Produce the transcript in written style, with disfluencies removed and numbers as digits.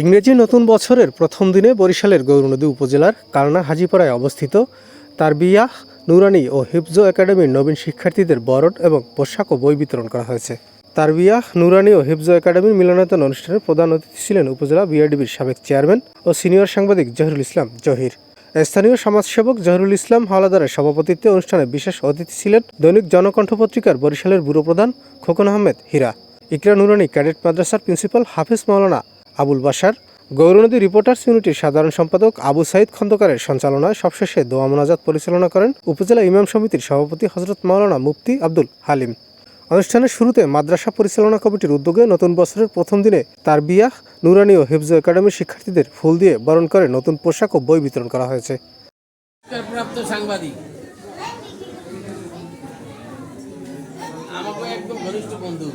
ইংরেজি নতুন বছরের প্রথম দিনে বরিশালের গৌরনদী উপজেলার কালনা হাজীপাড়ায় অবস্থিত তারবিয়াহ নুরানী ও হিফজ একাডেমির নবীন শিক্ষার্থীদের বরণ এবং পোশাক ও বই বিতরণ করা হয়েছে। তারবিয়াহ নুরানী ও হিফজ একাডেমির মিলনায়তন অনুষ্ঠানে প্রধান অতিথি ছিলেন উপজেলা বিআরডিবির সাবেক চেয়ারম্যান ও সিনিয়র সাংবাদিক জহিরুল ইসলাম জহির। স্থানীয় সমাজসেবক জহিরুল ইসলাম হাওলাদারের সভাপতিত্বে অনুষ্ঠানে বিশেষ অতিথি ছিলেন দৈনিক জনকণ্ঠ পত্রিকার বরিশালের ব্যুরো প্রধান খোকন আহমেদ হীরা, ইকরা নুরানী ক্যাডেট মাদ্রাসার প্রিন্সিপাল হাফিজ মাওলানা আবুল বাশার, গৌরনদী রিপোর্টার্স ইউনিটির সাধারণ সম্পাদক আবু সাইদ খন্দকারের সঞ্চালনায় সবশেষে দোয়া মোনাজাত পরিচালনা করেন উপজেলা ইমাম সমিতির সভাপতি হযরত মাওলানা মুফতি আব্দুল হালিম। অনুষ্ঠানের শুরুতে মাদ্রাসা পরিচালনা কমিটির উদ্যোগে নতুন বছরের প্রথম দিনে তারবিয়াহ নুরানী ও হিফজ একাডেমির শিক্ষার্থীদের ফুল দিয়ে বরণ করে নতুন পোশাক ও বই বিতরণ করা হয়েছে। আমাকে একদম ঘনিষ্ঠ বন্ধু।